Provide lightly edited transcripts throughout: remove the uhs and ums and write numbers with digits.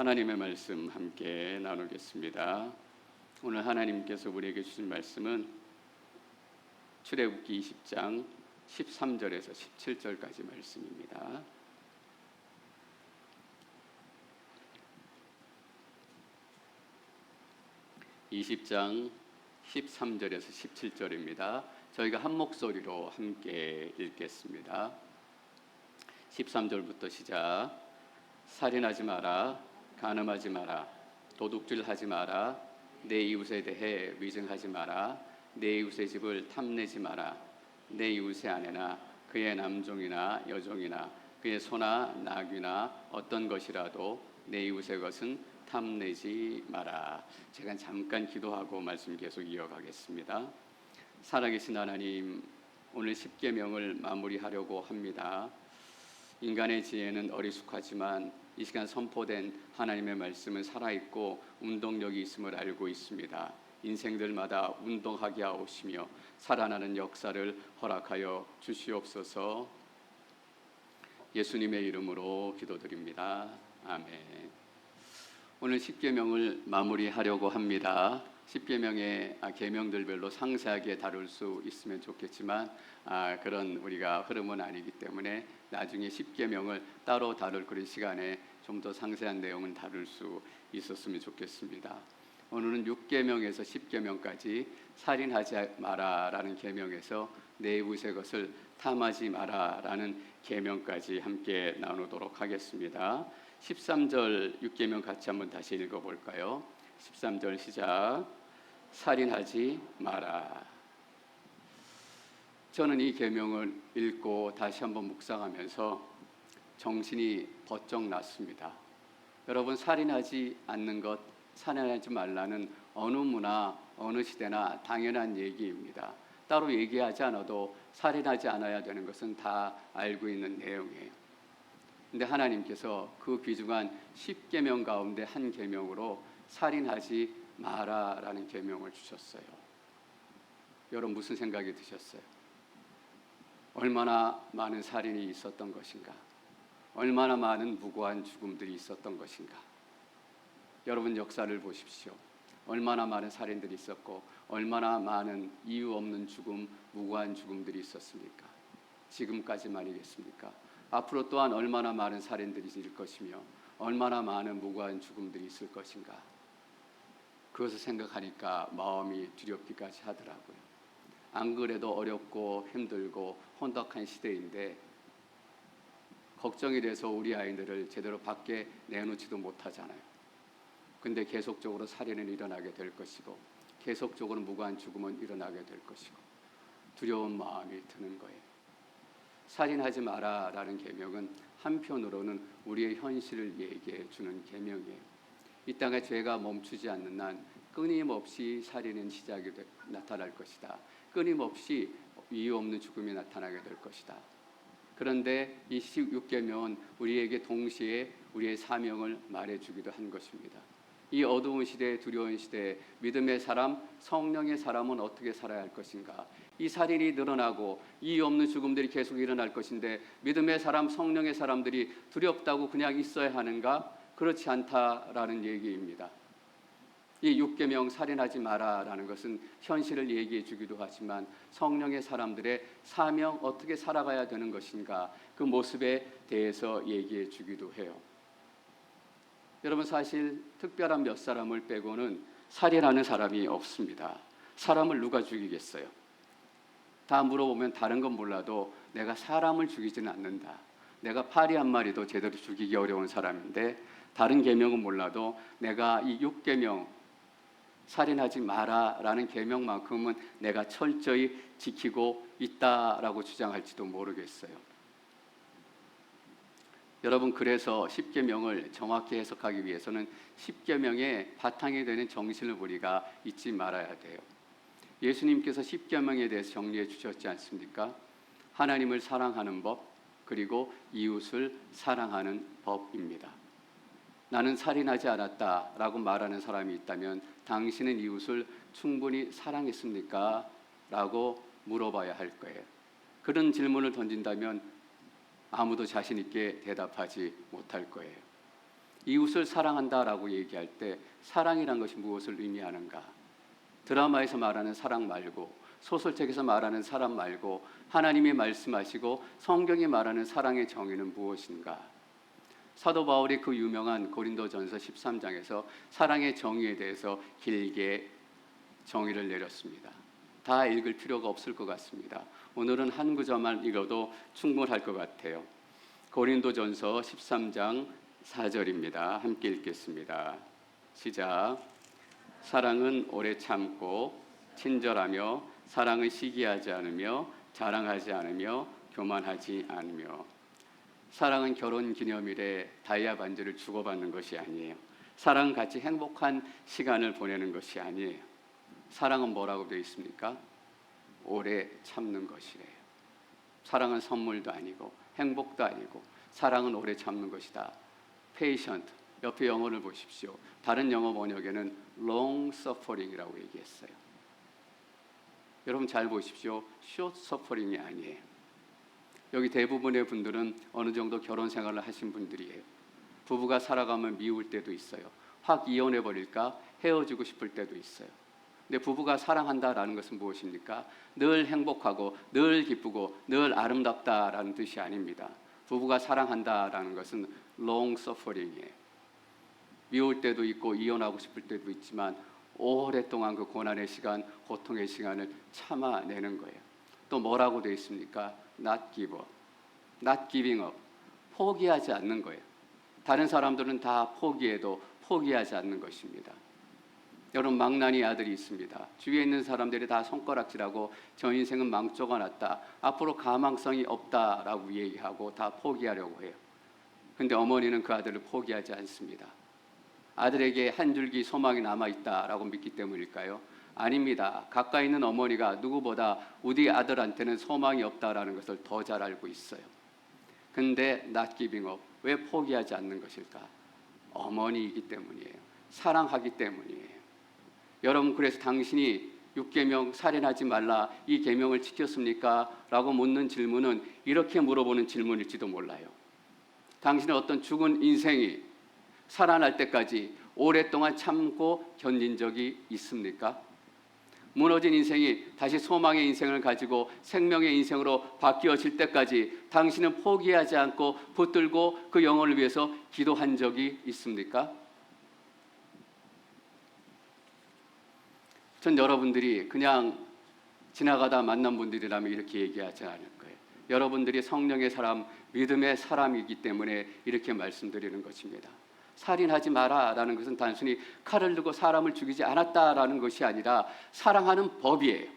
하나님의 말씀 함께 나누겠습니다. 오늘 하나님께서 우리에게 주신 말씀은 출애굽기 20장 13절에서 17절까지 말씀입니다. (20장) 13절에서 17절입니다. 저희가 한 목소리로 함께 읽겠습니다. 13절부터 시작. 살인하지 마라, 간음하지 마라, 도둑질하지 마라, 내 이웃에 대해 위증하지 마라, 내 이웃의 집을 탐내지 마라, 내 이웃의 아내나 그의 남종이나 여종이나 그의 소나 나귀나 어떤 것이라도 내 이웃의 것은 탐내지 마라. 제가 잠깐 기도하고 말씀 계속 이어가겠습니다. 살아계신 하나님, 오늘 십계명을 마무리하려고 합니다. 인간의 지혜는 어리숙하지만 이 시간 선포된 하나님의 말씀은 살아있고 운동력이 있음을 알고 있습니다. 인생들마다 운동하게 하옵시며 살아나는 역사를 허락하여 주시옵소서. 예수님의 이름으로 기도드립니다. 아멘. 오늘 십계명을 마무리하려고 합니다. 십계명의 계명들별로 상세하게 다룰 수 있으면 좋겠지만 그런 우리가 흐름은 아니기 때문에 나중에 십계명을 따로 다룰 그런 시간에 좀 더 상세한 내용을 다룰 수 있었으면 좋겠습니다. 오늘은 6계명에서 10계명까지 살인하지 마라라는 계명에서 내 이웃의 것을 탐하지 마라라는 계명까지 함께 나누도록 하겠습니다. 13절 6계명 같이 한번 다시 읽어볼까요? 13절 시작. 살인하지 마라. 저는 이 계명을 읽고 다시 한번 묵상하면서 정신이 번쩍 났습니다. 여러분, 살인하지 않는 것, 살인하지 말라는 어느 문화, 어느 시대나 당연한 얘기입니다. 따로 얘기하지 않아도 살인하지 않아야 되는 것은 다 알고 있는 내용이에요. 근데 하나님께서 그 귀중한 10계명 가운데 한 계명으로 살인하지 마라라는 계명을 주셨어요. 여러분, 무슨 생각이 드셨어요? 얼마나 많은 살인이 있었던 것인가? 얼마나 많은 무고한 죽음들이 있었던 것인가? 여러분, 역사를 보십시오. 얼마나 많은 살인들이 있었고 얼마나 많은 이유 없는 죽음, 무고한 죽음들이 있었습니까? 지금까지만이겠습니까? 앞으로 또한 얼마나 많은 살인들이 있을 것이며 얼마나 많은 무고한 죽음들이 있을 것인가? 그것을 생각하니까 마음이 두렵기까지 하더라고요. 안 그래도 어렵고 힘들고 혼탁한 시대인데 걱정이 돼서 우리 아이들을 제대로 밖에 내놓지도 못하잖아요. 근데 계속적으로 살인은 일어나게 될 것이고 계속적으로 무고한 죽음은 일어나게 될 것이고 두려운 마음이 드는 거예요. 살인하지 마라라는 계명은 한편으로는 우리의 현실을 얘기해 주는 계명이에요. 이 땅에 죄가 멈추지 않는 한 끊임없이 살인은 시작이 나타날 것이다. 끊임없이 이유 없는 죽음이 나타나게 될 것이다. 그런데 이 6계명은 우리에게 동시에 우리의 사명을 말해주기도 한 것입니다. 이 어두운 시대, 두려운 시대, 믿음의 사람, 성령의 사람은 어떻게 살아야 할 것인가? 이 살인이 늘어나고 이유 없는 죽음들이 계속 일어날 것인데 믿음의 사람, 성령의 사람들이 두렵다고 그냥 있어야 하는가? 그렇지 않다라는 얘기입니다. 이 6계명 살인하지 마라라는 것은 현실을 얘기해 주기도 하지만 성령의 사람들의 사명, 어떻게 살아가야 되는 것인가, 그 모습에 대해서 얘기해 주기도 해요. 여러분, 사실 특별한 몇 사람을 빼고는 살인하는 사람이 없습니다. 사람을 누가 죽이겠어요? 다 물어보면 다른 건 몰라도 내가 사람을 죽이지는 않는다. 내가 파리 한 마리도 제대로 죽이기 어려운 사람인데 다른 계명은 몰라도 내가 이 6계명 살인하지 마라라는 계명만큼은 내가 철저히 지키고 있다라고 주장할지도 모르겠어요. 여러분, 그래서 10계명을 정확히 해석하기 위해서는 10계명의 바탕이 되는 정신을 우리가 잊지 말아야 돼요. 예수님께서 10계명에 대해서 정리해 주셨지 않습니까? 하나님을 사랑하는 법, 그리고 이웃을 사랑하는 법입니다. 나는 살인하지 않았다라고 말하는 사람이 있다면 당신은 이웃을 충분히 사랑했습니까? 라고 물어봐야 할 거예요. 그런 질문을 던진다면 아무도 자신 있게 대답하지 못할 거예요. 이웃을 사랑한다라고 얘기할 때 사랑이란 것이 무엇을 의미하는가? 드라마에서 말하는 사랑 말고, 소설책에서 말하는 사랑 말고, 하나님이 말씀하시고 성경이 말하는 사랑의 정의는 무엇인가? 사도 바울이 그 유명한 고린도전서 13장에서 사랑의 정의에 대해서 길게 정의를 내렸습니다. 다 읽을 필요가 없을 것 같습니다. 오늘은 한 구절만 읽어도 충분할 것 같아요. 고린도전서 13장 4절입니다. 함께 읽겠습니다. 시작. 사랑은 오래 참고 친절하며, 사랑은 시기하지 않으며, 자랑하지 않으며, 교만하지 않으며. 사랑은 결혼 기념일에 다이아 반지를 주고받는 것이 아니에요. 사랑은 같이 행복한 시간을 보내는 것이 아니에요. 사랑은 뭐라고 되어 있습니까? 오래 참는 것이래요. 사랑은 선물도 아니고 행복도 아니고 사랑은 오래 참는 것이다. patient. 옆에 영어를 보십시오. 다른 영어 번역에는 long suffering이라고 얘기했어요. 여러분 잘 보십시오. short suffering이 아니에요. 여기 대부분의 분들은 어느 정도 결혼 생활을 하신 분들이에요. 부부가 살아가면 미울 때도 있어요. 확 이혼해 버릴까 헤어지고 싶을 때도 있어요. 근데 부부가 사랑한다라는 것은 무엇입니까? 늘 행복하고 늘 기쁘고 늘 아름답다라는 뜻이 아닙니다. 부부가 사랑한다라는 것은 long suffering이에요. 미울 때도 있고 이혼하고 싶을 때도 있지만 오랫동안 그 고난의 시간, 고통의 시간을 참아내는 거예요. 또 뭐라고 되어 있습니까? Not give up, not giving up. 포기하지 않는 거예요. 다른 사람들은 다 포기해도 포기하지 않는 것입니다. 여러분 망나니 아들이 있습니다. 주위에 있는 사람들이 다 손가락질하고 저 인생은 망조가 났다, 앞으로 가망성이 없다라고 얘기하고 다 포기하려고 해요. 근데 어머니는 그 아들을 포기하지 않습니다. 아들에게 한 줄기 소망이 남아있다라고 믿기 때문일까요? 아닙니다. 가까이 있는 어머니가 누구보다 우리 아들한테는 소망이 없다라는 것을 더 잘 알고 있어요. 근데 not giving up. 왜 포기하지 않는 것일까? 어머니이기 때문이에요. 사랑하기 때문이에요. 여러분, 그래서 당신이 6계명 살인하지 말라 이 계명을 지켰습니까? 라고 묻는 질문은 이렇게 물어보는 질문일지도 몰라요. 당신의 어떤 죽은 인생이 살아날 때까지 오랫동안 참고 견딘 적이 있습니까? 무너진 인생이 다시 소망의 인생을 가지고 생명의 인생으로 바뀌어질 때까지 당신은 포기하지 않고 붙들고 그 영혼을 위해서 기도한 적이 있습니까? 전 여러분들이 그냥 지나가다 만난 분들이라면 이렇게 얘기하지 않을 거예요. 여러분들이 성령의 사람, 믿음의 사람이기 때문에 이렇게 말씀드리는 것입니다. 살인하지 마라라는 것은 단순히 칼을 들고 사람을 죽이지 않았다라는 것이 아니라 사랑하는 법이에요.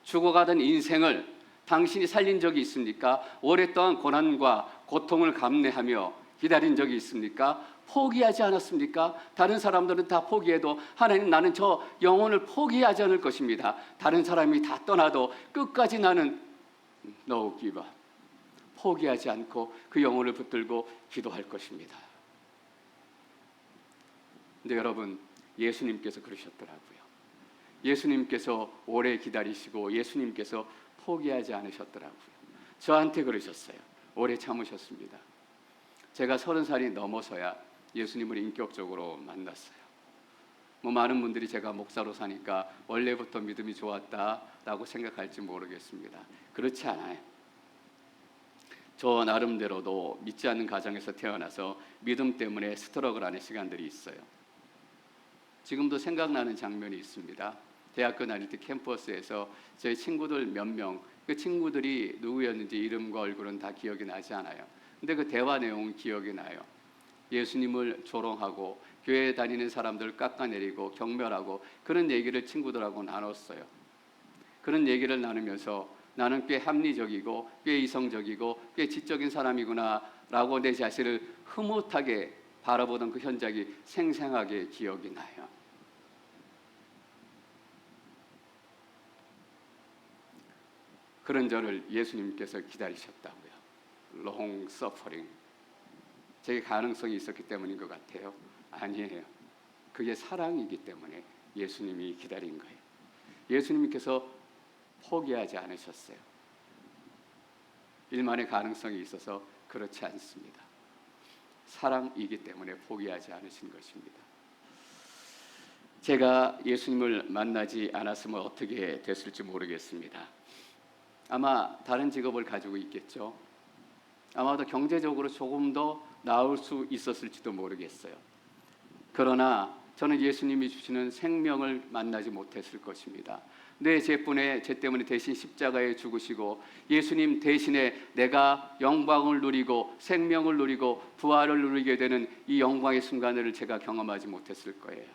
죽어가던 인생을 당신이 살린 적이 있습니까? 오랫동안 고난과 고통을 감내하며 기다린 적이 있습니까? 포기하지 않았습니까? 다른 사람들은 다 포기해도 하나님, 나는 저 영혼을 포기하지 않을 것입니다. 다른 사람이 다 떠나도 끝까지 나는 no give up. 포기하지 않고 그 영혼을 붙들고 기도할 것입니다. 근데 여러분, 예수님께서 그러셨더라고요. 예수님께서 오래 기다리시고 예수님께서 포기하지 않으셨더라고요. 저한테 그러셨어요. 오래 참으셨습니다. 제가 30살이 넘어서야 예수님을 인격적으로 만났어요. 많은 분들이 제가 목사로 사니까 원래부터 믿음이 좋았다라고 생각할지 모르겠습니다. 그렇지 않아요. 저 나름대로도 믿지 않는 가정에서 태어나서 믿음 때문에 스트러글하는 시간들이 있어요. 지금도 생각나는 장면이 있습니다. 대학교 다닐 때 캠퍼스에서 저희 친구들 몇 명, 그 친구들이 누구였는지 이름과 얼굴은 다 기억이 나지 않아요. 근데 그 대화 내용은 기억이 나요. 예수님을 조롱하고 교회에 다니는 사람들을 깎아내리고 경멸하고 그런 얘기를 친구들하고 나눴어요. 그런 얘기를 나누면서 나는 꽤 합리적이고 꽤 이성적이고 꽤 지적인 사람이구나 라고 내 자신을 흐뭇하게 바라보던 그 현장이 생생하게 기억이 나요. 그런 저를 예수님께서 기다리셨다고요. long suffering. 제게 가능성이 있었기 때문인 것 같아요. 아니에요. 그게 사랑이기 때문에 예수님이 기다린 거예요. 예수님께서 포기하지 않으셨어요. 일만의 가능성이 있어서 그렇지 않습니다. 사랑이기 때문에 포기하지 않으신 것입니다. 제가 예수님을 만나지 않았으면 어떻게 됐을지 모르겠습니다. 아마 다른 직업을 가지고 있겠죠. 아마도 경제적으로 조금 더 나을 수 있었을지도 모르겠어요. 그러나 저는 예수님이 주시는 생명을 만나지 못했을 것입니다. 제 때문에 대신 십자가에 죽으시고 예수님 대신에 내가 영광을 누리고 생명을 누리고 부활을 누리게 되는 이 영광의 순간을 제가 경험하지 못했을 거예요.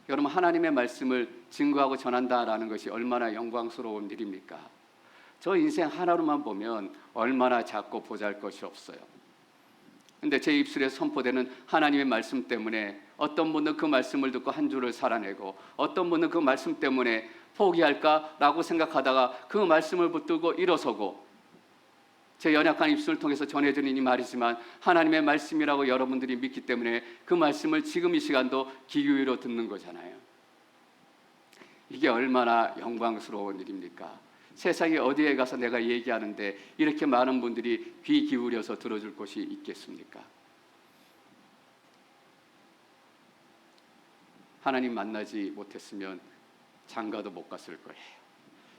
여러분, 하나님의 말씀을 증거하고 전한다라는 것이 얼마나 영광스러운 일입니까? 저 인생 하나로만 보면 얼마나 작고 보잘것이 없어요. 근데 제 입술에 선포되는 하나님의 말씀 때문에 어떤 분은 그 말씀을 듣고 한 주를 살아내고, 어떤 분은 그 말씀 때문에 포기할까라고 생각하다가 그 말씀을 붙들고 일어서고, 제 연약한 입술을 통해서 전해드리는 이 말이지만 하나님의 말씀이라고 여러분들이 믿기 때문에 그 말씀을 지금 이 시간도 귀 기울여 듣는 거잖아요. 이게 얼마나 영광스러운 일입니까? 세상에 어디에 가서 내가 얘기하는데 이렇게 많은 분들이 귀 기울여서 들어줄 곳이 있겠습니까? 하나님 만나지 못했으면 장가도 못 갔을 거예요.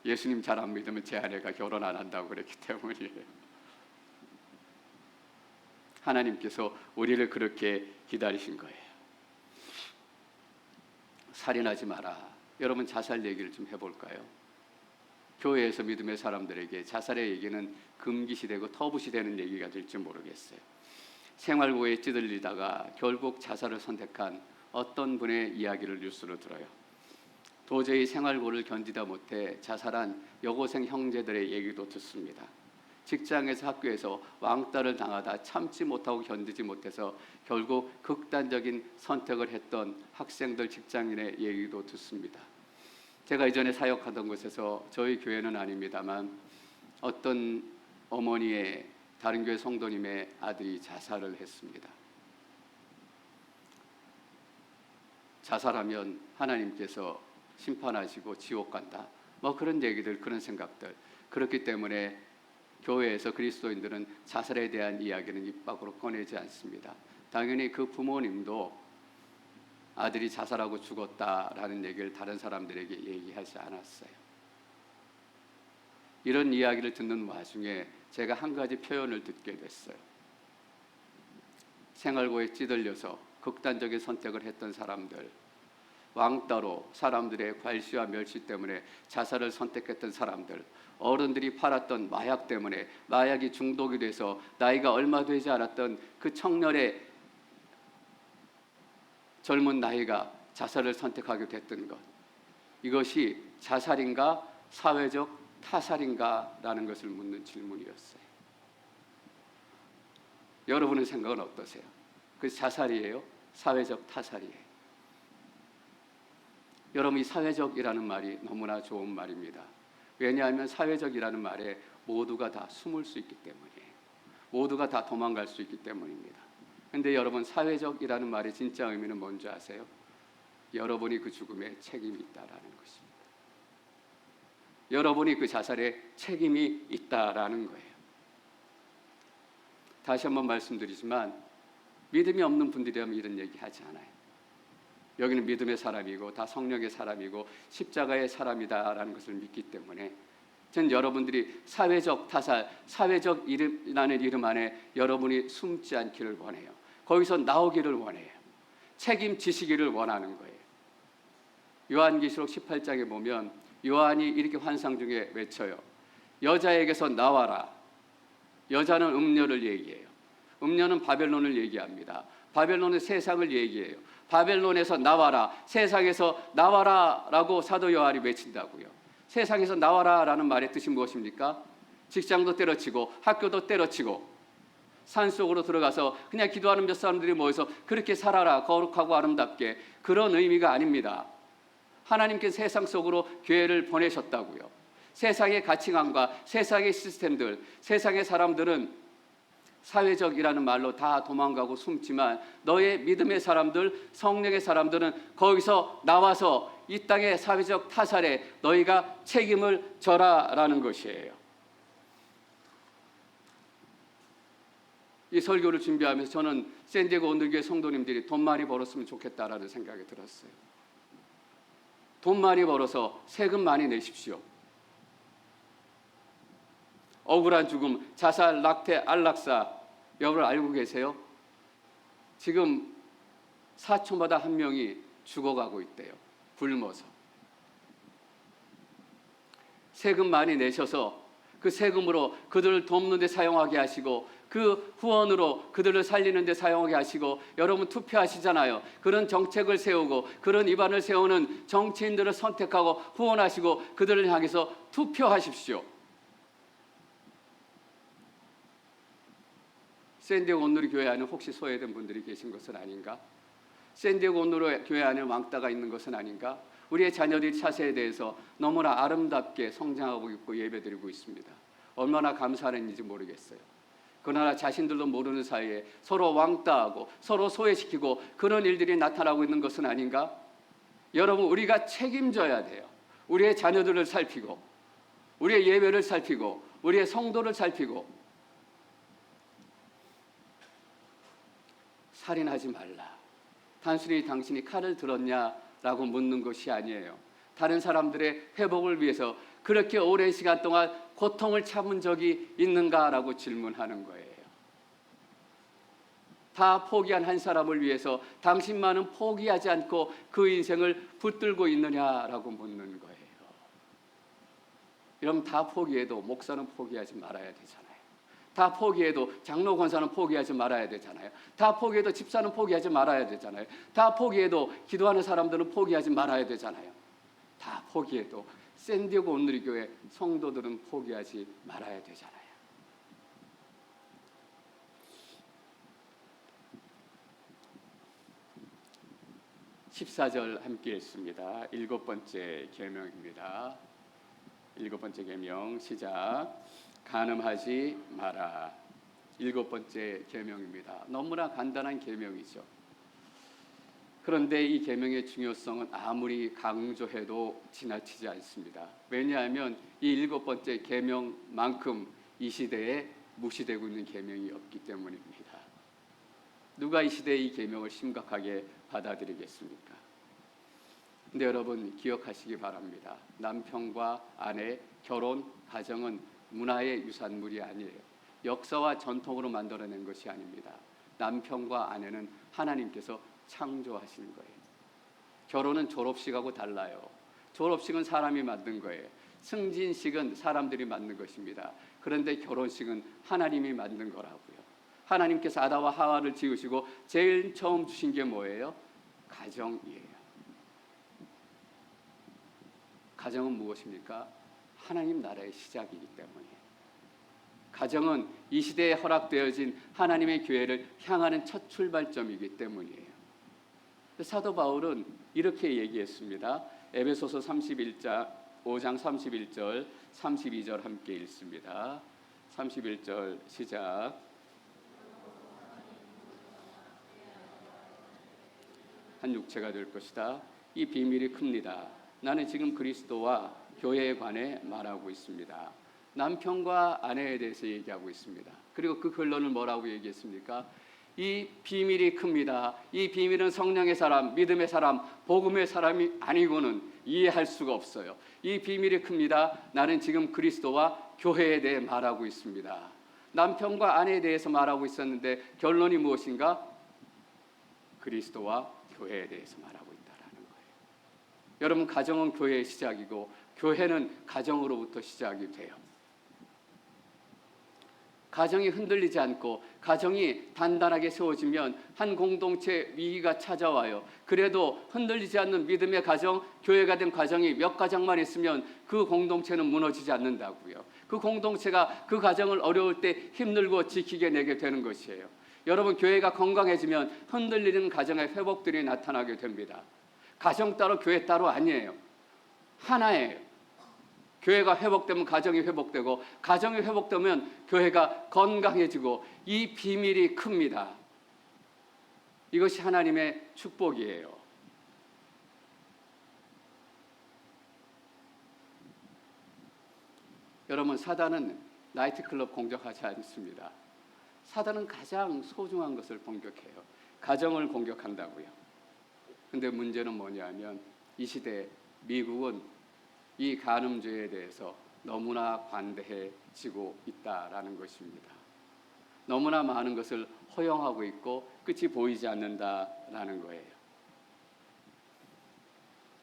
예수님 잘 안 믿으면 제 아내가 결혼 안 한다고 그랬기 때문이에요. 하나님께서 우리를 그렇게 기다리신 거예요. 살인하지 마라. 여러분, 자살 얘기를 좀 해볼까요? 교회에서 믿음의 사람들에게 자살의 얘기는 금기시되고 터부시되는 얘기가 될지 모르겠어요. 생활고에 찌들리다가 결국 자살을 선택한 어떤 분의 이야기를 뉴스로 들어요. 도저히 생활고를 견디다 못해 자살한 여고생 형제들의 얘기도 듣습니다. 직장에서 학교에서 왕따를 당하다 참지 못하고 견디지 못해서 결국 극단적인 선택을 했던 학생들, 직장인의 얘기도 듣습니다. 제가 이전에 사역하던 곳에서, 저희 교회는 아닙니다만, 어떤 어머니의, 다른 교회 성도님의 아들이 자살을 했습니다. 자살하면 하나님께서 심판하시고 지옥 간다, 뭐 그런 얘기들, 그런 생각들. 그렇기 때문에 교회에서 그리스도인들은 자살에 대한 이야기는 입 밖으로 꺼내지 않습니다. 당연히 그 부모님도 아들이 자살하고 죽었다라는 얘기를 다른 사람들에게 얘기하지 않았어요. 이런 이야기를 듣는 와중에 제가 한 가지 표현을 듣게 됐어요. 생활고에 찌들려서 극단적인 선택을 했던 사람들, 왕따로 사람들의 괄시와 멸시 때문에 자살을 선택했던 사람들, 어른들이 팔았던 마약 때문에 마약이 중독이 돼서 나이가 얼마 되지 않았던 그 청년의 젊은 나이가 자살을 선택하게 됐던 것, 이것이 자살인가 사회적 타살인가 라는 것을 묻는 질문이었어요. 여러분의 생각은 어떠세요? 그 자살이에요? 사회적 타살이에요? 여러분, 이 사회적이라는 말이 너무나 좋은 말입니다. 왜냐하면 사회적이라는 말에 모두가 다 숨을 수 있기 때문이에요. 모두가 다 도망갈 수 있기 때문입니다. 그런데 여러분, 사회적이라는 말의 진짜 의미는 뭔지 아세요? 여러분이 그 죽음에 책임이 있다라는 것입니다. 여러분이 그 자살에 책임이 있다라는 거예요. 다시 한번 말씀드리지만, 믿음이 없는 분들이라면 이런 얘기 하지 않아요. 여기는 믿음의 사람이고 다 성령의 사람이고 십자가의 사람이다라는 것을 믿기 때문에 전 여러분들이 사회적 타살, 사회적 이름이라는 이름 안에 여러분이 숨지 않기를 원해요. 거기서 나오기를 원해요. 책임지시기를 원하는 거예요. 요한계시록 18장에 보면 요한이 이렇게 환상 중에 외쳐요. 여자에게서 나와라. 여자는 음녀를 얘기해요. 음녀는 바벨론을 얘기합니다. 바벨론은 세상을 얘기해요. 바벨론에서 나와라, 세상에서 나와라 라고 사도 요한이 외친다고요. 세상에서 나와라 라는 말의 뜻이 무엇입니까? 직장도 때려치고 학교도 때려치고 산속으로 들어가서 그냥 기도하는 몇 사람들이 모여서 그렇게 살아라, 거룩하고 아름답게, 그런 의미가 아닙니다. 하나님께 세상 속으로 교회를 보내셨다고요. 세상의 가치관과 세상의 시스템들, 세상의 사람들은 사회적이라는 말로 다 도망가고 숨지만 너의 믿음의 사람들, 성령의 사람들은 거기서 나와서 이 땅의 사회적 타살에 너희가 책임을 져라라는 것이에요. 이 설교를 준비하면서 저는 샌디에고 온누리교회 성도님들이 돈 많이 벌었으면 좋겠다라는 생각이 들었어요. 돈 많이 벌어서 세금 많이 내십시오. 억울한 죽음, 자살, 낙태, 안락사, 여러분 알고 계세요? 지금 사촌마다 한 명이 죽어가고 있대요. 굶어서. 세금 많이 내셔서 그 세금으로 그들을 돕는 데 사용하게 하시고, 그 후원으로 그들을 살리는 데 사용하게 하시고, 여러분 투표하시잖아요. 그런 정책을 세우고 그런 입안을 세우는 정치인들을 선택하고 후원하시고 그들을 향해서 투표하십시오. 샌디에고 온누리 교회 안에 혹시 소외된 분들이 계신 것은 아닌가? 샌디에고 온누리 교회 안에 왕따가 있는 것은 아닌가? 우리의 자녀들이 차세에 대해서 너무나 아름답게 성장하고 있고 예배드리고 있습니다. 얼마나 감사하는지 모르겠어요. 그러나 자신들도 모르는 사이에 서로 왕따하고 서로 소외시키고 그런 일들이 나타나고 있는 것은 아닌가? 여러분, 우리가 책임져야 돼요. 우리의 자녀들을 살피고 우리의 예배를 살피고 우리의 성도를 살피고. 살인하지 말라. 단순히 당신이 칼을 들었냐라고 묻는 것이 아니에요. 다른 사람들의 회복을 위해서 그렇게 오랜 시간 동안 고통을 참은 적이 있는가라고 질문하는 거예요. 다 포기한 한 사람을 위해서 당신만은 포기하지 않고 그 인생을 붙들고 있느냐라고 묻는 거예요. 여러분, 다 포기해도 목사는 포기하지 말아야 되잖아요. 다 포기해도 장로 권사는 포기하지 말아야 되잖아요. 다 포기해도 집사는 포기하지 말아야 되잖아요. 다 포기해도 기도하는 사람들은 포기하지 말아야 되잖아요. 다 포기해도 샌디에고 온누리 교회 성도들은 포기하지 말아야 되잖아요. (14절) 함께 읽습니다. 7번째 계명입니다. 7번째 계명 시작. 간음하지 마라. 7번째 계명입니다. 너무나 간단한 계명이죠. 그런데 이 계명의 중요성은 아무리 강조해도 지나치지 않습니다. 왜냐하면 이 7번째 계명만큼 이 시대에 무시되고 있는 계명이 없기 때문입니다. 누가 이 시대에 이 계명을 심각하게 받아들이겠습니까? 근데 여러분 기억하시기 바랍니다. 남편과 아내, 결혼, 가정은 문화의 유산물이 아니에요. 역사와 전통으로 만들어낸 것이 아닙니다. 남편과 아내는 하나님께서 창조하신 거예요. 결혼은 졸업식하고 달라요. 졸업식은 사람이 만든 거예요. 승진식은 사람들이 만든 것입니다. 그런데 결혼식은 하나님이 만든 거라고요. 하나님께서 아담과 하와를 지으시고 제일 처음 주신 게 뭐예요? 가정이에요. 가정은 무엇입니까? 하나님 나라의 시작이기 때문이에요. 가정은 이 시대에 허락되어진 하나님의 교회를 향하는 첫 출발점이기 때문이에요. 사도 바울은 이렇게 얘기했습니다. 에베소서 5장 31절 32절 함께 읽습니다. 31절 시작. 한 육체가 될 것이다. 이 비밀이 큽니다. 나는 지금 그리스도와 교회에 관해 말하고 있습니다. 남편과 아내에 대해서 얘기하고 있습니다. 그리고 그 결론을 뭐라고 얘기했습니까? 이 비밀이 큽니다. 이 비밀은 성령의 사람, 믿음의 사람, 복음의 사람이 아니고는 이해할 수가 없어요. 이 비밀이 큽니다. 나는 지금 그리스도와 교회에 대해 말하고 있습니다. 남편과 아내에 대해서 말하고 있었는데 결론이 무엇인가? 그리스도와 교회에 대해서 말하고 있다라는 거예요. 여러분, 가정은 교회의 시작이고 교회는 가정으로부터 시작이 돼요. 가정이 흔들리지 않고 가정이 단단하게 세워지면 한 공동체 위기가 찾아와요. 그래도 흔들리지 않는 믿음의 가정, 교회가 된 가정이 몇 가정만 있으면 그 공동체는 무너지지 않는다고요. 그 공동체가 그 가정을 어려울 때 힘들고 지키게 내게 되는 것이에요. 여러분, 교회가 건강해지면 흔들리는 가정의 회복들이 나타나게 됩니다. 가정 따로 교회 따로 아니에요. 하나예요. 교회가 회복되면 가정이 회복되고 가정이 회복되면 교회가 건강해지고 이 비밀이 큽니다. 이것이 하나님의 축복이에요. 여러분, 사단은 나이트클럽 공격하지 않습니다. 사단은 가장 소중한 것을 공격해요. 가정을 공격한다고요. 근데 문제는 뭐냐면 이 시대 미국은 이 간음죄에 대해서 너무나 관대해지고 있다라는 것입니다. 너무나 많은 것을 허용하고 있고 끝이 보이지 않는다라는 거예요.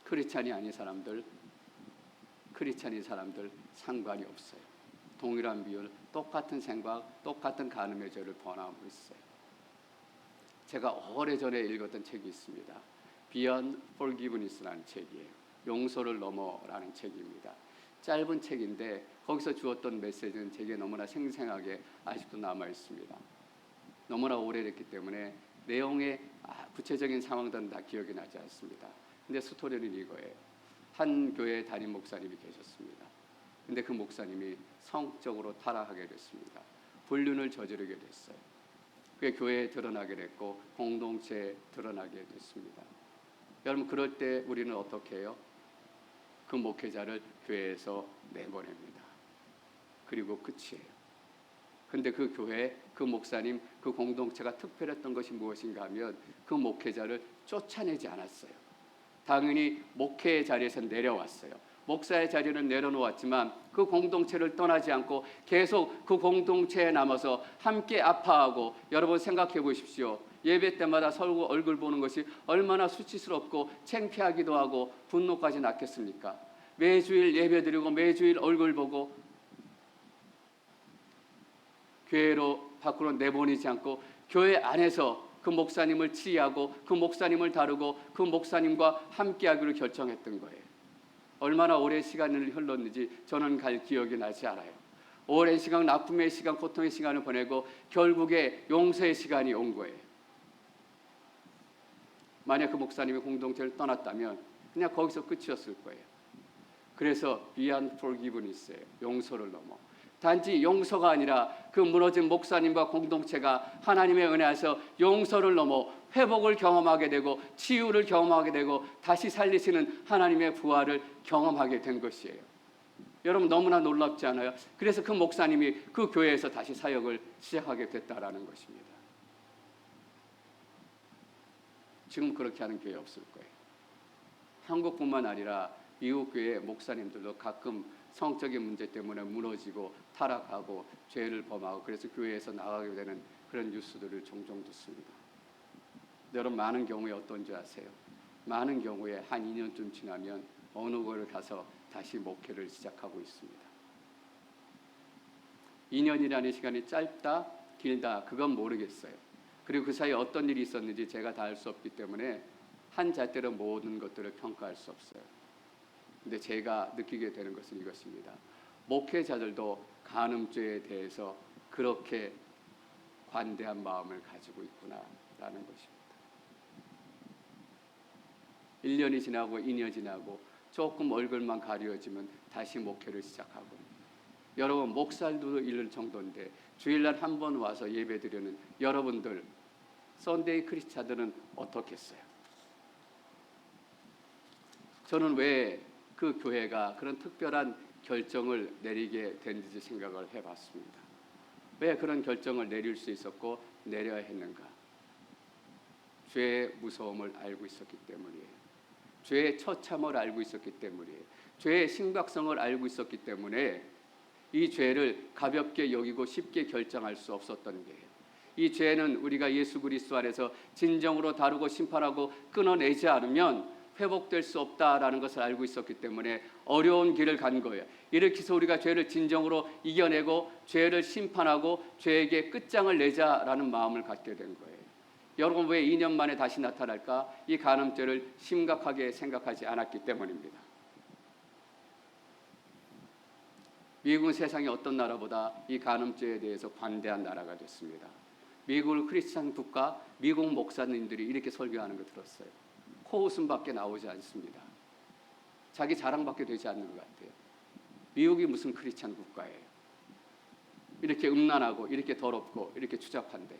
크리스찬이 아닌 사람들 상관이 없어요. 동일한 비율, 똑같은 생각, 똑같은 간음의 죄를 범하고 있어요. 제가 오래전에 읽었던 책이 있습니다. Beyond Forgiveness라는 책이에요. 용서를 넘어라는 책입니다. 짧은 책인데 거기서 주었던 메시지는 제게 너무나 생생하게 아직도 남아 있습니다. 너무나 오래됐기 때문에 내용의 구체적인 상황들은 다 기억이 나지 않습니다. 근데 스토리는 이거예요. 한 교회 담임 목사님이 계셨습니다. 근데 그 목사님이 성적으로 타락하게 됐습니다. 불륜을 저지르게 됐어요. 그게 교회에 드러나게 됐고 공동체에 드러나게 됐습니다. 여러분, 그럴 때 우리는 어떻게 해요? 그 목회자를 교회에서 내보냅니다. 그리고 끝이에요. 근데 그 교회, 그 목사님, 그 공동체가 특별했던 것이 무엇인가 하면 그 목회자를 쫓아내지 않았어요. 당연히 목회의 자리에서 내려왔어요. 목사의 자리는 내려놓았지만 그 공동체를 떠나지 않고 계속 그 공동체에 남아서 함께 아파하고, 여러분 생각해 보십시오. 예배 때마다 서로 얼굴 보는 것이 얼마나 수치스럽고 창피하기도 하고 분노까지 났겠습니까? 매주일 예배 드리고 매주일 얼굴 보고 교회로 밖으로 내보내지 않고 교회 안에서 그 목사님을 치의하고 그 목사님을 다루고 그 목사님과 함께하기로 결정했던 거예요. 얼마나 오랜 시간이 흘렀는지 저는 갈 기억이 나지 않아요. 오랜 시간, 아픔의 시간, 고통의 시간을 보내고 결국에 용서의 시간이 온 거예요. 만약 그 목사님이 공동체를 떠났다면 그냥 거기서 끝이었을 거예요. 그래서 Beyond Forgiveness예요. 용서를 넘어. 단지 용서가 아니라 그 무너진 목사님과 공동체가 하나님의 은혜 안에서 용서를 넘어 회복을 경험하게 되고 치유를 경험하게 되고 다시 살리시는 하나님의 부활을 경험하게 된 것이에요. 여러분, 너무나 놀랍지 않아요? 그래서 그 목사님이 그 교회에서 다시 사역을 시작하게 됐다라는 것입니다. 지금 그렇게 하는 교회 없을 거예요. 한국뿐만 아니라 미국 교회 목사님들도 가끔 성적인 문제 때문에 무너지고 타락하고 죄를 범하고 그래서 교회에서 나가게 되는 그런 뉴스들을 종종 듣습니다. 여러분, 많은 경우에 어떤지 아세요? 많은 경우에 한 2년쯤 지나면 어느 곳을 가서 다시 목회를 시작하고 있습니다. 2년이라는 시간이 짧다 길다 그건 모르겠어요. 그리고 그 사이에 어떤 일이 있었는지 제가 다 알 수 없기 때문에 한 잣대로 모든 것들을 평가할 수 없어요. 근데 제가 느끼게 되는 것은 이것입니다. 목회자들도 간음죄에 대해서 그렇게 관대한 마음을 가지고 있구나라는 것입니다. 1년이 지나고 2년 지나고 조금 얼굴만 가려지면 다시 목회를 시작하고, 여러분 목살도 잃을 정도인데 주일날 한 번 와서 예배드리는 여러분들 썬데이 크리스찬들은 어떻겠어요? 저는 왜 그 교회가 그런 특별한 결정을 내리게 됐는지 생각을 해봤습니다. 왜 그런 결정을 내릴 수 있었고 내려야 했는가? 죄의 무서움을 알고 있었기 때문이에요. 죄의 처참을 알고 있었기 때문이에요. 죄의 심각성을 알고 있었기 때문에 이 죄를 가볍게 여기고 쉽게 결정할 수 없었던 거예요. 이 죄는 우리가 예수 그리스도 안에서 진정으로 다루고 심판하고 끊어내지 않으면 회복될 수 없다라는 것을 알고 있었기 때문에 어려운 길을 간 거예요. 이렇게 해서 우리가 죄를 진정으로 이겨내고 죄를 심판하고 죄에게 끝장을 내자라는 마음을 갖게 된 거예요. 여러분, 왜 2년 만에 다시 나타날까? 이 간음죄를 심각하게 생각하지 않았기 때문입니다. 미국은 세상의 어떤 나라보다 이 간음죄에 대해서 관대한 나라가 됐습니다. 미국을 크리스찬 국가, 미국 목사님들이 이렇게 설교하는 거 들었어요. 코웃음밖에 나오지 않습니다. 자기 자랑밖에 되지 않는 것 같아요. 미국이 무슨 크리스찬 국가예요? 이렇게 음란하고 이렇게 더럽고 이렇게 추잡한데.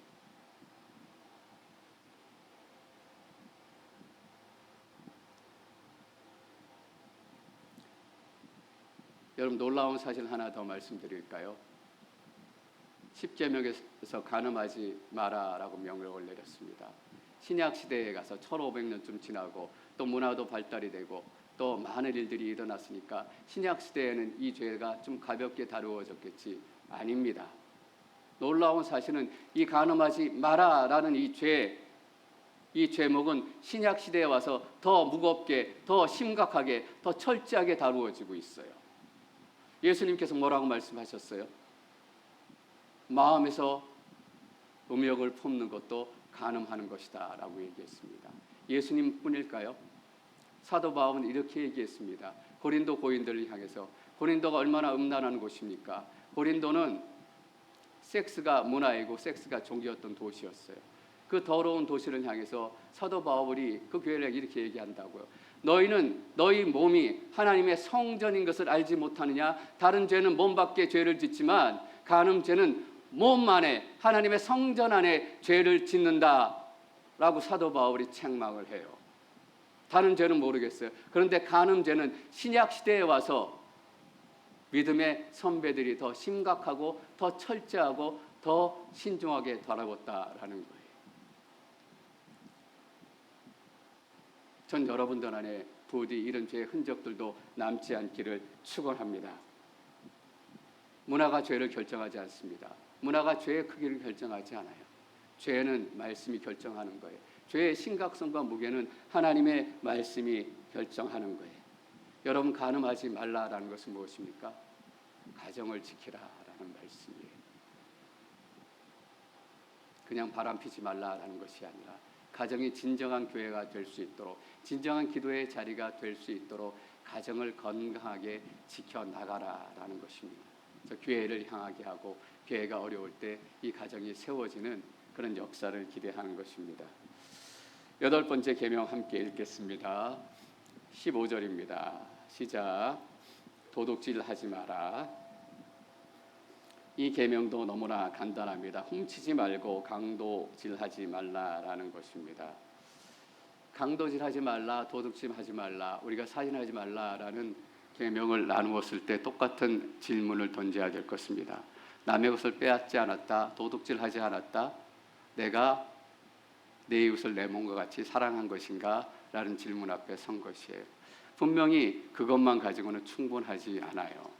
여러분, 놀라운 사실 하나 더 말씀드릴까요? 십계명에서 간음하지 마라라고 명령을 내렸습니다. 신약 시대에 가서 1500년쯤 지나고 또 문화도 발달이 되고 또 많은 일들이 일어났으니까 신약 시대에는 이 죄가 좀 가볍게 다루어졌겠지? 아닙니다. 놀라운 사실은 이 간음하지 마라라는 이 제목은 신약 시대에 와서 더 무겁게, 더 심각하게, 더 철저하게 다루어지고 있어요. 예수님께서 뭐라고 말씀하셨어요? 마음에서 음욕을 품는 것도 간음하는 것이다 라고 얘기했습니다. 예수님뿐일까요? 사도 바울은 이렇게 얘기했습니다. 고린도 고인들을 향해서. 고린도가 얼마나 음란한 곳입니까? 고린도는 섹스가 문화이고 섹스가 종교였던 도시였어요. 그 더러운 도시를 향해서 사도 바울이 그 교회를 이렇게 얘기한다고요. 너희는 너희 몸이 하나님의 성전인 것을 알지 못하느냐? 다른 죄는 몸 밖에 죄를 짓지만 간음죄는 몸 안에 하나님의 성전 안에 죄를 짓는다 라고 사도 바울이 책망을 해요. 다른 죄는 모르겠어요. 그런데 간음죄는 신약 시대에 와서 믿음의 선배들이 더 심각하고 더 철저하고 더 신중하게 다뤄봤다라는 거예요. 전 여러분들 안에 부디 이런 죄의 흔적들도 남지 않기를 축원합니다. 문화가 죄를 결정하지 않습니다. 문화가 죄의 크기를 결정하지 않아요. 죄는 말씀이 결정하는 거예요. 죄의 심각성과 무게는 하나님의 말씀이 결정하는 거예요. 여러분, 간음하지 말라라는 것은 무엇입니까? 가정을 지키라라는 말씀이에요. 그냥 바람 피지 말라라는 것이 아니라 가정이 진정한 교회가 될 수 있도록, 진정한 기도의 자리가 될 수 있도록 가정을 건강하게 지켜나가라라는 것입니다. 그래서 교회를 향하게 하고 교회가 어려울 때 이 가정이 세워지는 그런 역사를 기대하는 것입니다. 8번째 계명 함께 읽겠습니다. 15절입니다. 시작. 도둑질 하지 마라. 이 계명도 너무나 간단합니다. 훔치지 말고 강도질하지 말라라는 것입니다. 강도질하지 말라, 도둑질하지 말라, 우리가 살인하지 말라라는 계명을 나누었을 때 똑같은 질문을 던져야 될 것입니다. 남의 것을 빼앗지 않았다, 도둑질하지 않았다, 내가 내 이웃을 내 몸과 같이 사랑한 것인가? 라는 질문 앞에 선 것이에요. 분명히 그것만 가지고는 충분하지 않아요.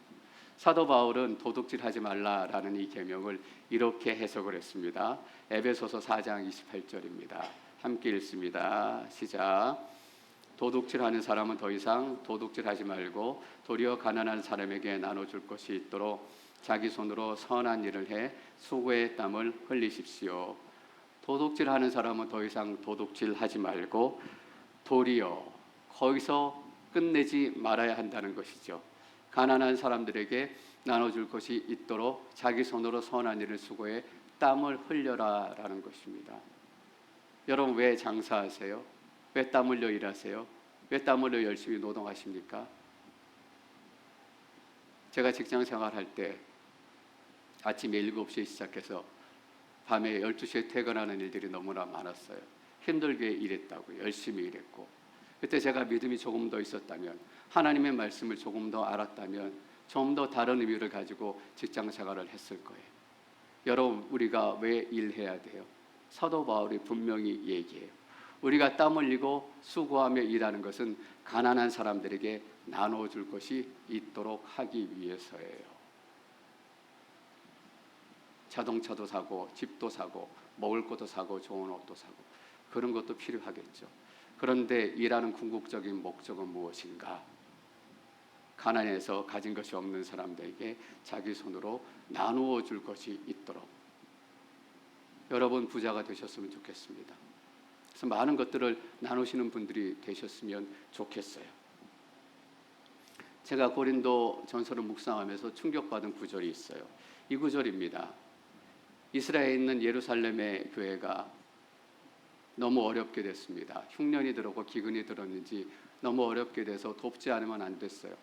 사도 바울은 도둑질하지 말라라는 이 계명을 이렇게 해석을 했습니다. 에베소서 4장 28절입니다. 함께 읽습니다. 시작. 도둑질하는 사람은 더 이상 도둑질하지 말고 도리어 가난한 사람에게 나눠줄 것이 있도록 자기 손으로 선한 일을 해 수고의 땀을 흘리십시오. 도둑질하는 사람은 더 이상 도둑질하지 말고 도리어, 거기서 끝내지 말아야 한다는 것이죠. 가난한 사람들에게 나눠줄 것이 있도록 자기 손으로 선한 일을 수고해 땀을 흘려라라는 것입니다. 여러분, 왜 장사하세요? 왜 땀 흘려 일하세요? 왜 땀 흘려 열심히 노동하십니까? 제가 직장 생활할 때 아침 7시에 시작해서 밤에 12시에 퇴근하는 일들이 너무나 많았어요. 힘들게 일했다고요. 열심히 일했고. 그때 제가 믿음이 조금 더 있었다면, 하나님의 말씀을 조금 더 알았다면 좀 더 다른 의미를 가지고 직장 생활을 했을 거예요. 여러분, 우리가 왜 일해야 돼요? 사도 바울이 분명히 얘기해요. 우리가 땀 흘리고 수고하며 일하는 것은 가난한 사람들에게 나눠줄 것이 있도록 하기 위해서예요. 자동차도 사고 집도 사고 먹을 것도 사고 좋은 옷도 사고 그런 것도 필요하겠죠. 그런데 일하는 궁극적인 목적은 무엇인가? 가난해서 가진 것이 없는 사람들에게 자기 손으로 나누어 줄 것이 있도록. 여러분, 부자가 되셨으면 좋겠습니다. 그래서 많은 것들을 나누시는 분들이 되셨으면 좋겠어요. 제가 고린도 전서를 묵상하면서 충격받은 구절이 있어요. 이 구절입니다. 이스라엘에 있는 예루살렘의 교회가 너무 어렵게 됐습니다. 흉년이 들었고 기근이 들었는지 너무 어렵게 돼서 돕지 않으면 안 됐어요.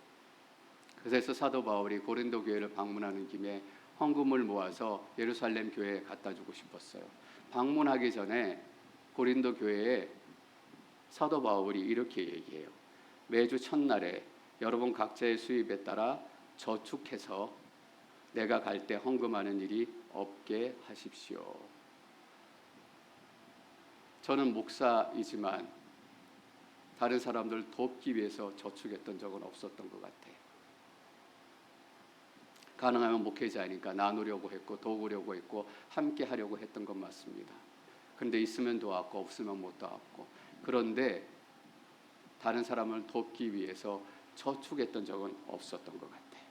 그래서 사도 바울이 고린도 교회를 방문하는 김에 헌금을 모아서 예루살렘 교회에 갖다 주고 싶었어요. 방문하기 전에 고린도 교회에 사도 바울이 이렇게 얘기해요. 매주 첫날에 여러분 각자의 수입에 따라 저축해서 내가 갈 때 헌금하는 일이 없게 하십시오. 저는 목사이지만 다른 사람들을 돕기 위해서 저축했던 적은 없었던 것 같아요. 가능하면 목회자니까 나누려고 했고 도우려고 했고 함께 하려고 했던 건 맞습니다. 그런데 있으면 도왔고 없으면 못 도왔고, 그런데 다른 사람을 돕기 위해서 저축했던 적은 없었던 것 같아요.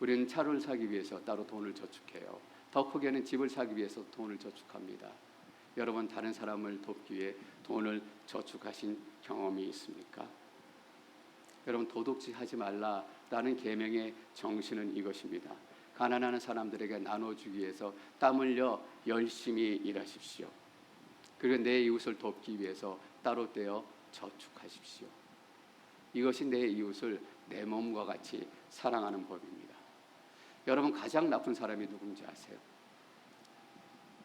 우리는 차를 사기 위해서 따로 돈을 저축해요. 더 크게는 집을 사기 위해서 돈을 저축합니다. 여러분, 다른 사람을 돕기 위해 돈을 저축하신 경험이 있습니까? 여러분, 도둑질하지 말라라는 계명의 정신은 이것입니다. 가난한 사람들에게 나눠주기 위해서 땀 흘려 열심히 일하십시오. 그리고 내 이웃을 돕기 위해서 따로 떼어 저축하십시오. 이것이 내 이웃을 내 몸과 같이 사랑하는 법입니다. 여러분, 가장 나쁜 사람이 누군지 아세요?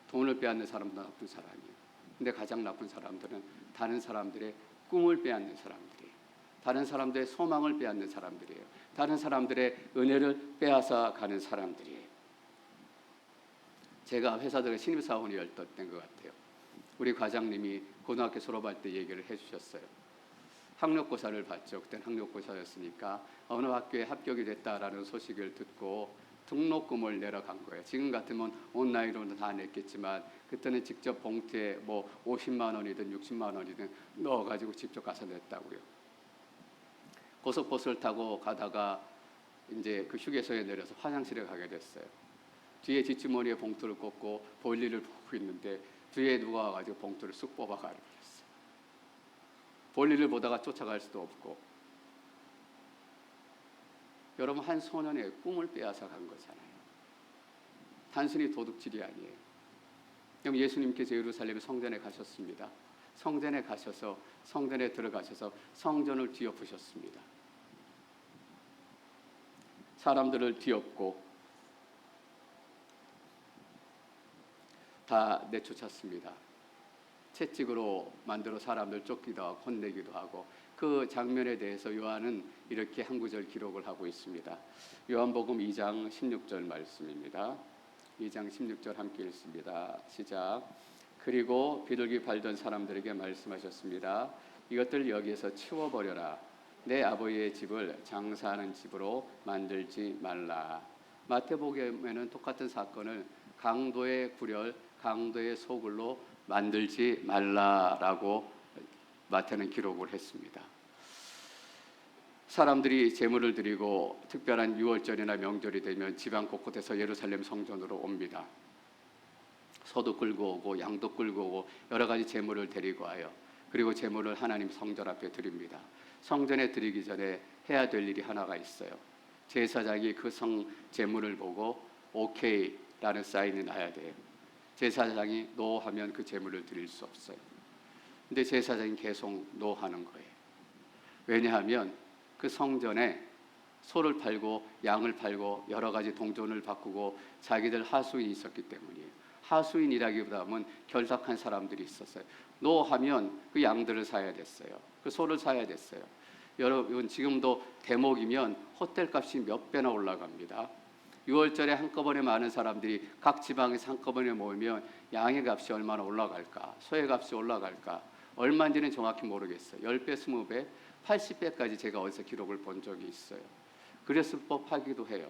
돈을 빼앗는 사람도 나쁜 사람이에요. 근데 가장 나쁜 사람들은 다른 사람들의 꿈을 빼앗는 사람들이에요. 다른 사람들의 소망을 빼앗는 사람들이에요. 다른 사람들의 은혜를 빼앗아 가는 사람들이에요. 제가 회사들의 신입사원이 열떴던 것 같아요. 우리 과장님이 고등학교 졸업할 때 얘기를 해주셨어요. 학력고사를 봤죠. 그때는 학력고사였으니까 어느 학교에 합격이 됐다라는 소식을 듣고 등록금을 내러 간 거예요. 지금 같으면 온라인으로 다 냈겠지만 그때는 직접 봉투에 뭐 50만 원이든 60만 원이든 넣어가지고 직접 가서 냈다고요. 고속버스를 타고 가다가 이제 그 휴게소에 내려서 화장실에 가게 됐어요. 뒤에 뒷주머니에 봉투를 꽂고 볼일을 보고 있는데 뒤에 누가 와가지고 봉투를 쑥 뽑아가려 그랬어요. 볼일을 보다가 쫓아갈 수도 없고. 여러분, 한 소년의 꿈을 빼앗아 간 거잖아요. 단순히 도둑질이 아니에요. 그럼 예수님께서 예루살렘 성전에 가셨습니다. 성전에 가셔서 성전에 들어가셔서 성전을 뒤엎으셨습니다. 사람들을 뒤엎고 다 내쫓았습니다. 채찍으로 만들어 사람들 쫓기도 하고 혼내기도 하고, 그 장면에 대해서 요한은 이렇게 한 구절 기록을 하고 있습니다. 요한복음 2장 16절 말씀입니다. 2장 16절 함께 읽습니다. 시작. 그리고 비둘기 팔던 사람들에게 말씀하셨습니다. 이것들 여기에서 치워버려라. 내 아버지의 집을 장사하는 집으로 만들지 말라. 마태복음에는 똑같은 사건을 강도의 굴열, 강도의 소굴로 만들지 말라라고 마태는 기록을 했습니다. 사람들이 제물을 드리고 특별한 유월절이나 명절이 되면 지방 곳곳에서 예루살렘 성전으로 옵니다. 소도 끌고 오고 양도 끌고 오고 여러 가지 제물을 데리고 와요. 그리고 제물을 하나님 성전 앞에 드립니다. 성전에 드리기 전에 해야 될 일이 하나가 있어요. 제사장이 그 제물을 보고 오케이라는 사인이 나야 돼요. 제사장이 노 하면 그 제물을 드릴 수 없어요. 근데 제사장이 계속 노 하는 거예요. 왜냐하면 그 성전에 소를 팔고 양을 팔고 여러 가지 동전을 바꾸고 자기들 하수인이 있었기 때문이에요. 하수인이라기보다는 결탁한 사람들이 있었어요. 노 하면 그 양들을 사야 됐어요. 그 소를 사야 됐어요. 여러분, 지금도 대목이면 호텔 값이 몇 배나 올라갑니다. 6월절에 한꺼번에 많은 사람들이 각 지방에서 한꺼번에 모이면 양의 값이 얼마나 올라갈까, 소의 값이 올라갈까, 얼마인지는 정확히 모르겠어요. 10배, 20배, 80배까지 제가 어디서 기록을 본 적이 있어요. 그랬을 법하기도 해요.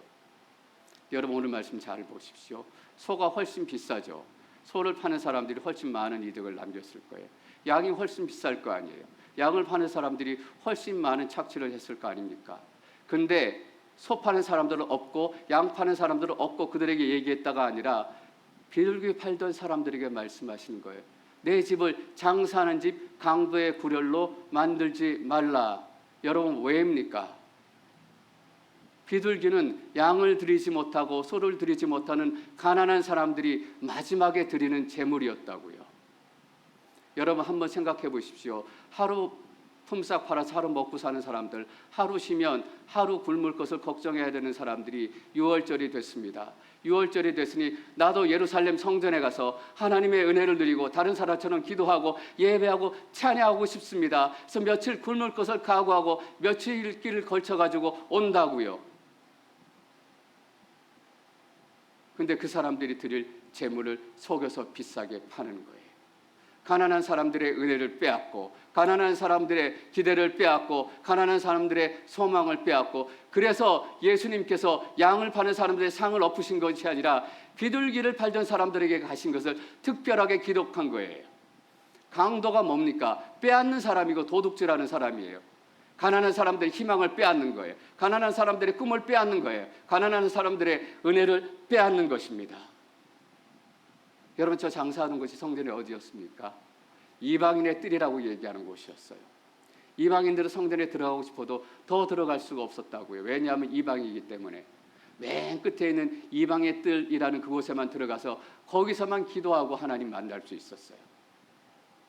여러분, 오늘 말씀 잘 보십시오. 소가 훨씬 비싸죠. 소를 파는 사람들이 훨씬 많은 이득을 남겼을 거예요. 양이 훨씬 비쌀 거 아니에요. 양을 파는 사람들이 훨씬 많은 착취를 했을 거 아닙니까? 근데 소 파는 사람들은 없고 양 파는 사람들은 없고 그들에게 얘기했다가 아니라 비둘기 팔던 사람들에게 말씀하시는 거예요. 내 집을 장사하는 집 강도의 굴열로 만들지 말라. 여러분, 왜입니까? 비둘기는 양을 드리지 못하고 소를 드리지 못하는 가난한 사람들이 마지막에 드리는 제물이었다고요. 여러분, 한번 생각해 보십시오. 하루 품삯 팔아서 하루 먹고 사는 사람들, 하루 쉬면 하루 굶을 것을 걱정해야 되는 사람들이 6월절이 됐습니다. 6월절이 됐으니 나도 예루살렘 성전에 가서 하나님의 은혜를 누리고 다른 사람처럼 기도하고 예배하고 찬양하고 싶습니다. 그래서 며칠 굶을 것을 각오하고 며칠 길을 걸쳐가지고 온다고요. 근데 그 사람들이 드릴 재물을 속여서 비싸게 파는 거예요. 가난한 사람들의 은혜를 빼앗고, 가난한 사람들의 기대를 빼앗고, 가난한 사람들의 소망을 빼앗고, 그래서 예수님께서 양을 파는 사람들의 상을 엎으신 것이 아니라 비둘기를 팔던 사람들에게 가신 것을 특별하게 기록한 거예요. 강도가 뭡니까? 빼앗는 사람이고 도둑질하는 사람이에요. 가난한 사람들의 희망을 빼앗는 거예요. 가난한 사람들의 꿈을 빼앗는 거예요. 가난한 사람들의 은혜를 빼앗는 것입니다. 여러분, 저 장사하는 곳이 성전이 어디였습니까? 이방인의 뜰이라고 얘기하는 곳이었어요. 이방인들은 성전에 들어가고 싶어도 더 들어갈 수가 없었다고요. 왜냐하면 이방이기 때문에. 맨 끝에 있는 이방의 뜰이라는 그곳에만 들어가서 거기서만 기도하고 하나님 만날 수 있었어요.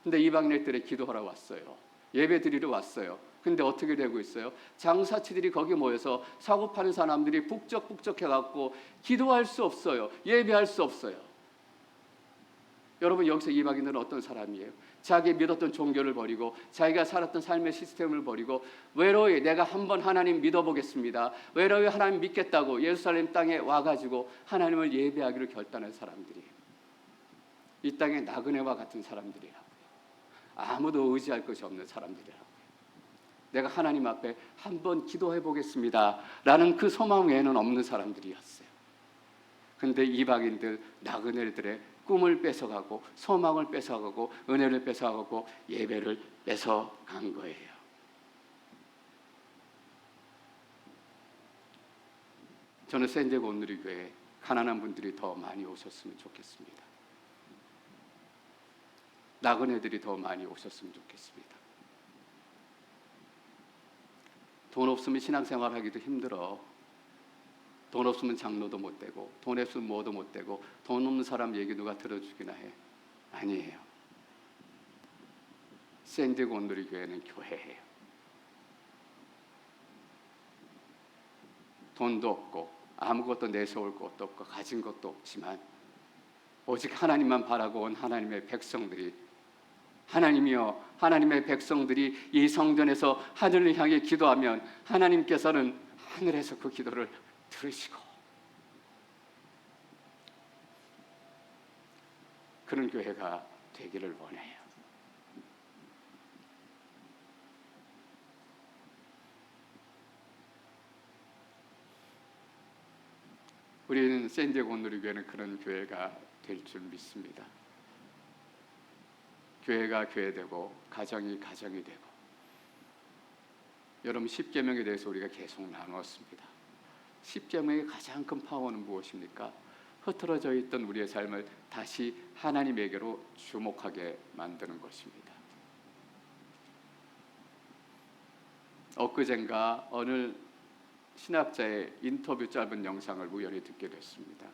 근데 이방인의 뜰에 기도하러 왔어요. 예배 드리러 왔어요. 근데 어떻게 되고 있어요? 장사치들이 거기 모여서 사고 파는 사람들이 북적북적해갖고 기도할 수 없어요. 예배할 수 없어요. 여러분, 여기서 이방인들은 어떤 사람이에요? 자기 믿었던 종교를 버리고 자기가 살았던 삶의 시스템을 버리고 외로이 내가 한번 하나님 믿어보겠습니다, 외로이 하나님 믿겠다고 예루살렘 땅에 와가지고 하나님을 예배하기를 결단한 사람들이에요. 이 땅의 나그네와 같은 사람들이라고요. 아무도 의지할 것이 없는 사람들이라고요. 내가 하나님 앞에 한번 기도해 보겠습니다 라는 그 소망 외에는 없는 사람들이었어요. 근데 이방인들, 나그네들의 꿈을 뺏어가고 소망을 뺏어가고 은혜를 뺏어가고 예배를 뺏어간 거예요. 저는 샌디에고 온누리교회에 가난한 분들이 더 많이 오셨으면 좋겠습니다. 나그네들이 더 많이 오셨으면 좋겠습니다. 돈 없으면 신앙생활 하기도 힘들어. 돈 없으면 장로도 못 되고, 돈 없으면 뭐도 못 되고, 돈 없는 사람 얘기 누가 들어주기나 해? 아니에요. 샌디에고 온누리교회는 교회예요. 돈도 없고 아무것도 내세울 것도 없고 가진 것도 없지만 오직 하나님만 바라고 온 하나님의 백성들이, 하나님이여, 하나님의 백성들이 이 성전에서 하늘을 향해 기도하면 하나님께서는 하늘에서 그 기도를 들으시고, 그런 교회가 되기를 원해요. 우리는 샌디에고 온누리교회는 그런 교회가 될 줄 믿습니다. 교회가 교회되고 가정이 가정이 되고. 여러분, 십계명에 대해서 우리가 계속 나누었습니다. 십계명의 가장 큰 파워는 무엇입니까? 흐트러져 있던 우리의 삶을 다시 하나님에게로 주목하게 만드는 것입니다. 엊그젠가 어느 신학자의 인터뷰 짧은 영상을 우연히 듣게 됐습니다.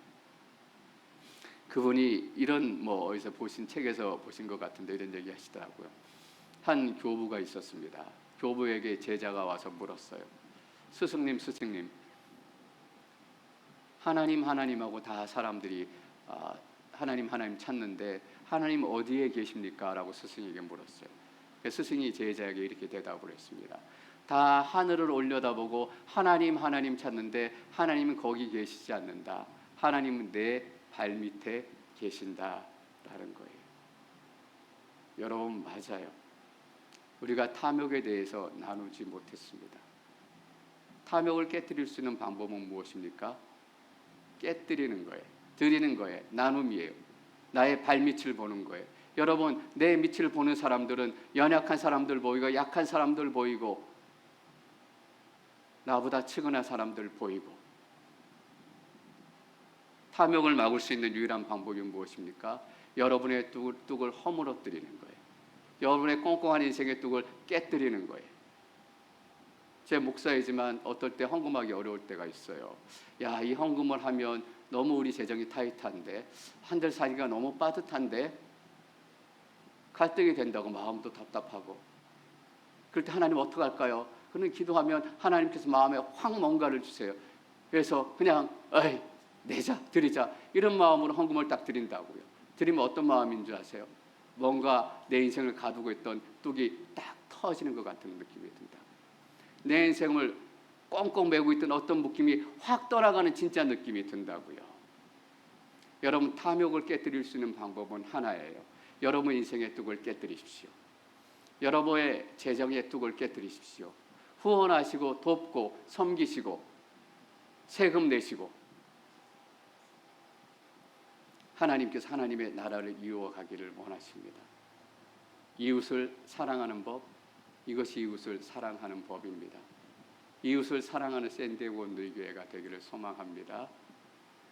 그분이 이런, 어디서 보신 책에서 보신 것 같은데 이런 얘기 하시더라고요. 한 교부가 있었습니다. 교부에게 제자가 와서 물었어요. 스승님, 하나님하고 다 사람들이 하나님 찾는데 하나님 어디에 계십니까? 라고 스승에게 물었어요. 스승이 제자에게 이렇게 대답을 했습니다. 다 하늘을 올려다보고 하나님 찾는데 하나님은 거기 계시지 않는다. 하나님은 내 발밑에 계신다라는 거예요. 여러분, 맞아요. 우리가 탐욕에 대해서 나누지 못했습니다. 탐욕을 깨뜨릴 수 있는 방법은 무엇입니까? 깨뜨리는 거예요. 드리는 거예요. 나눔이에요. 나의 발밑을 보는 거예요. 여러분, 내 밑을 보는 사람들은 연약한 사람들 보이고 약한 사람들 보이고 나보다 측은한 사람들 보이고. 탐욕을 막을 수 있는 유일한 방법이 무엇입니까? 여러분의 뚝을 허물어뜨리는 거예요. 여러분의 꽁꽁한 인생의 뚝을 깨뜨리는 거예요. 제 목사이지만 어떨 때 헌금하기 어려울 때가 있어요. 야, 이 헌금을 하면 너무 우리 재정이 타이트한데, 한 달 살기가 너무 빠듯한데, 갈등이 된다고 마음도 답답하고. 그럴 때 하나님 어떡할까요? 그는 기도하면 하나님께서 마음에 확 뭔가를 주세요. 그래서 그냥 내자, 드리자, 이런 마음으로 헌금을 딱 드린다고요. 드리면 어떤 마음인 줄 아세요? 뭔가 내 인생을 가두고 있던 뚝이 딱 터지는 것 같은 느낌이 든다. 내 인생을 꽁꽁 메고 있던 어떤 묶임이 확 떠나가는 진짜 느낌이 든다고요. 여러분 탐욕을 깨뜨릴 수 있는 방법은 하나예요. 여러분 인생의 뚝을 깨뜨리십시오. 여러분의 재정의 뚝을 깨뜨리십시오. 후원하시고 돕고 섬기시고 세금 내시고 하나님께서 하나님의 나라를 이루어가기를 원하십니다. 이웃을 사랑하는 법, 이것이 이웃을 사랑하는 법입니다. 이웃을 사랑하는 샌디에고 온누리교회가 되기를 소망합니다.